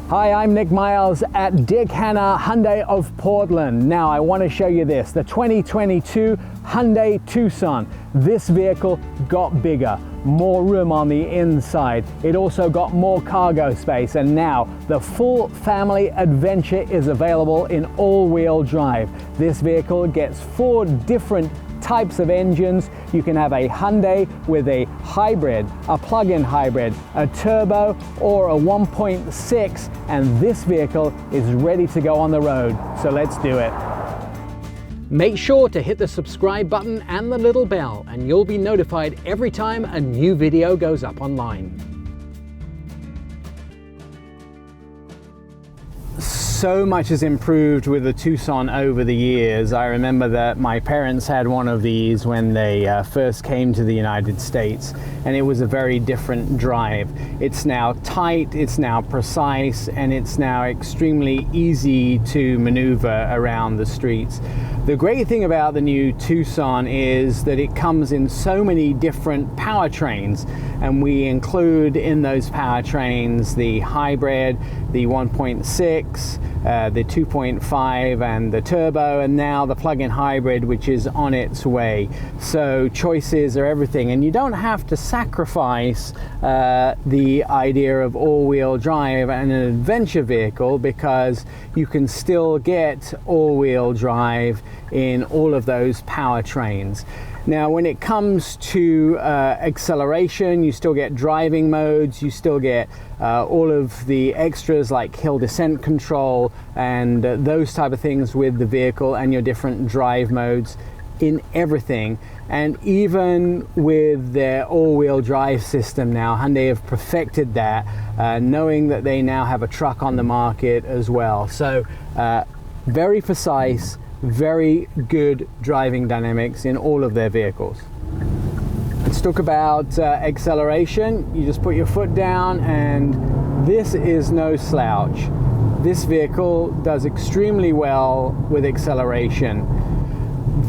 Hi, I'm Nik Miles at Dick Hanna Hyundai of Portland. Now I want to show you this, the 2022 Hyundai Tucson. This vehicle got bigger, more room on the inside. It also got more cargo space, and now the full family adventure is available in all-wheel drive. This vehicle gets 4 different types of engines. You can have a Hyundai with a hybrid, a plug-in hybrid, a turbo, or a 1.6, and this vehicle is ready to go on the road. So let's do it. Make sure to hit the subscribe button and the little bell, and you'll be notified every time a new video goes up online. So much has improved with the Tucson over the years. I remember that my parents had one of these when they first came to the United States, and it was a very different drive. It's now tight, it's now precise, and it's now extremely easy to maneuver around the streets. The great thing about the new Tucson is that it comes in so many different powertrains, and we include in those powertrains the hybrid, the 1.6, the 2.5 and the turbo, and now the plug-in hybrid, which is on its way. So choices are everything, and you don't have to sacrifice the idea of all-wheel drive and an adventure vehicle, because you can still get all-wheel drive in all of those powertrains. Now, when it comes to acceleration, you still get driving modes, you still get all of the extras like hill descent control and those type of things with the vehicle, and your different drive modes in everything. And even with their all-wheel drive system now, Hyundai have perfected that, knowing that they now have a truck on the market as well. So very precise, very good driving dynamics in all of their vehicles. Let's talk about acceleration. You just put your foot down, and this is no slouch. This vehicle does extremely well with acceleration.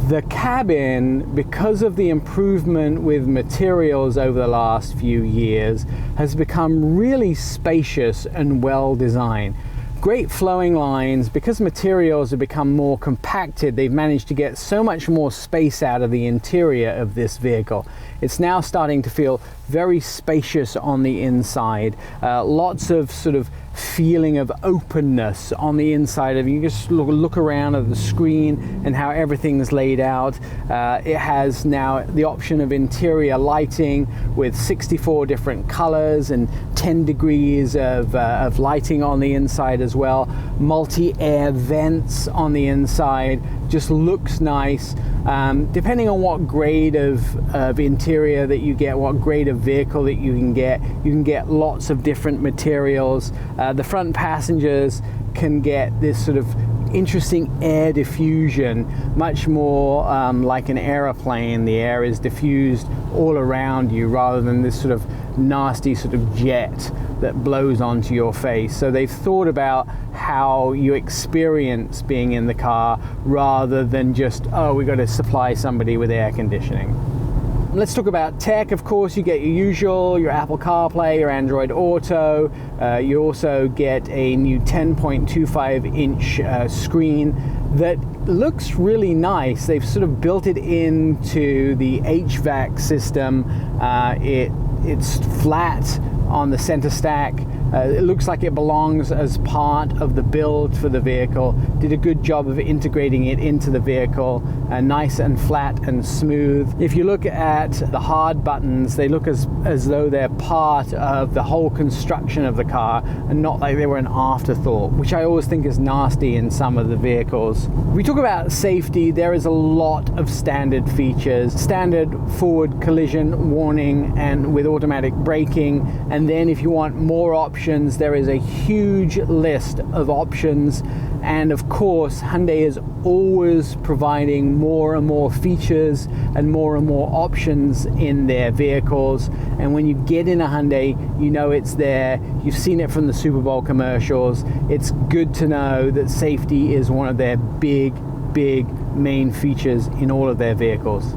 The cabin, because of the improvement with materials over the last few years, has become really spacious and well designed. Great flowing lines. Because materials have become more compacted, they've managed to get so much more space out of the interior of this vehicle. It's now starting to feel very spacious on the inside. Lots of sort of feeling of openness on the inside of you. You just look around at the screen and how everything's laid out. It has now the option of interior lighting with 64 different colors and 10 degrees of lighting on the inside as well. Multi-air vents on the inside. Just looks nice. Depending on what grade of interior that you get, what grade of vehicle that you can get lots of different materials. The front passengers can get this sort of interesting air diffusion, much more like an aeroplane. The air is diffused all around you rather than this sort of nasty sort of jet that blows onto your face. So they've thought about how you experience being in the car rather than just, oh, we got to supply somebody with air conditioning. Let's talk about tech. Of course, you get your usual, your Apple CarPlay, your Android Auto. You also get a new 10.25-inch screen that looks really nice. They've sort of built it into the HVAC system. It's flat on the center stack. It looks like it belongs as part of the build for the vehicle. Did a good job of integrating it into the vehicle, nice and flat and smooth. If you look at the hard buttons, they look as though they're part of the whole construction of the car and not like they were an afterthought, which I always think is nasty in some of the vehicles. We talk about safety. There is a lot of standard features. Standard forward collision warning and with automatic braking, and then if you want more options, there is a huge list of options. And of course, Hyundai is always providing more and more features and more options in their vehicles. And when you get in a Hyundai, you know it's there. You've seen it from the Super Bowl commercials. It's good to know that safety is one of their big main features in all of their vehicles.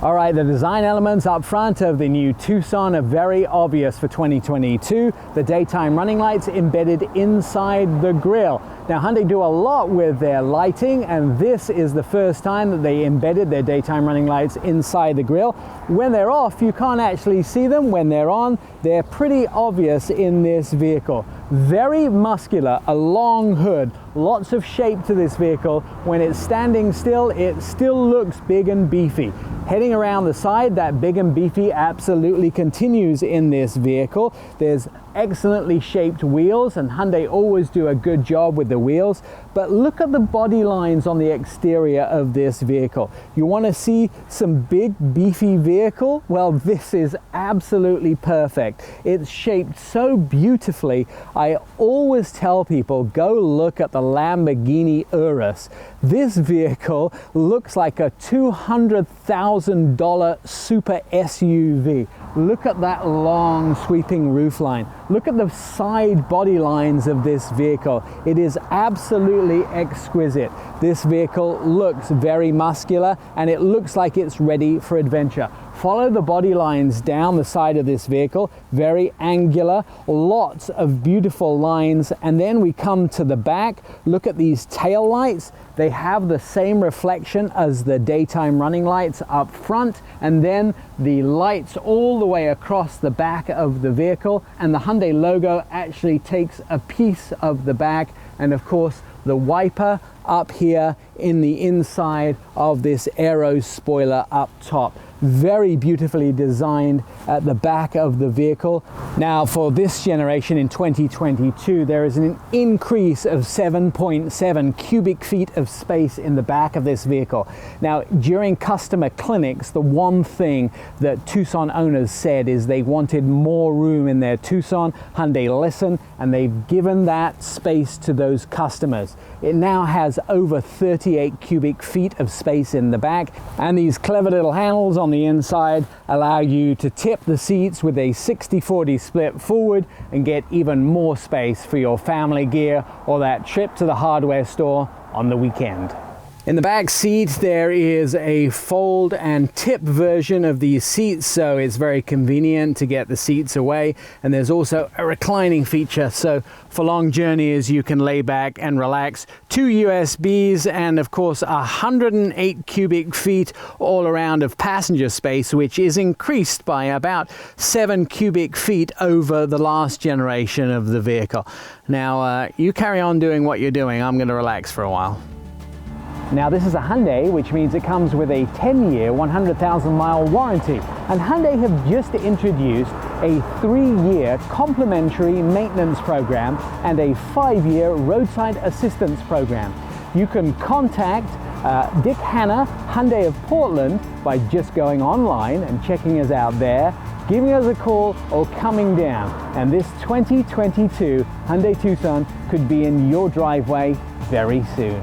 All right, the design elements up front of the new Tucson are very obvious for 2022. The daytime running lights embedded inside the grille. Now, Hyundai do a lot with their lighting, and this is the first time that they embedded their daytime running lights inside the grille. When they're off, you can't actually see them. When they're on, they're pretty obvious in this vehicle. Very muscular, a long hood, lots of shape to this vehicle. When it's standing still, it still looks big and beefy. Heading around the side, that big and beefy absolutely continues in this vehicle. There's excellently shaped wheels, and Hyundai always do a good job with the wheels. But look at the body lines on the exterior of this vehicle. You want to see some big beefy vehicle? Well, this is absolutely perfect. It's shaped so beautifully. I always tell people, go look at the Lamborghini Urus. This vehicle looks like a $200,000 super SUV. Look at that long sweeping roofline. Look at the side body lines of this vehicle. It is absolutely exquisite. This vehicle looks very muscular, and it looks like it's ready for adventure. Follow the body lines down the side of this vehicle, very angular, lots of beautiful lines. And then we come to the back. Look at these tail lights. They have the same reflection as the daytime running lights up front, and then the lights all the way across the back of the vehicle, and the Hyundai logo actually takes a piece of the back, and of course the wiper up here in the inside of this aero spoiler up top. Very beautifully designed at the back of the vehicle. Now, for this generation in 2022, there is an increase of 7.7 cubic feet of space in the back of this vehicle. Now, during customer clinics, the one thing that Tucson owners said is they wanted more room in their Tucson. Hyundai listened, and they've given that space to those customers. It now has over 38 cubic feet of space in the back, and these clever little handles on the inside allow you to tip the seats with a 60-40 split forward and get even more space for your family gear or that trip to the hardware store on the weekend. In the back seat, there is a fold and tip version of these seats, so it's very convenient to get the seats away. And there's also a reclining feature, so for long journeys you can lay back and relax. 2 USBs and of course 108 cubic feet all around of passenger space, which is increased by about 7 cubic feet over the last generation of the vehicle. Now you carry on doing what you're doing. I'm going to relax for a while. Now, this is a Hyundai, which means it comes with a 10-year, 100,000-mile warranty. And Hyundai have just introduced a 3-year complimentary maintenance program and a 5-year roadside assistance program. You can contact Dick Hanna, Hyundai of Portland, by just going online and checking us out there, giving us a call, or coming down. And this 2022 Hyundai Tucson could be in your driveway very soon.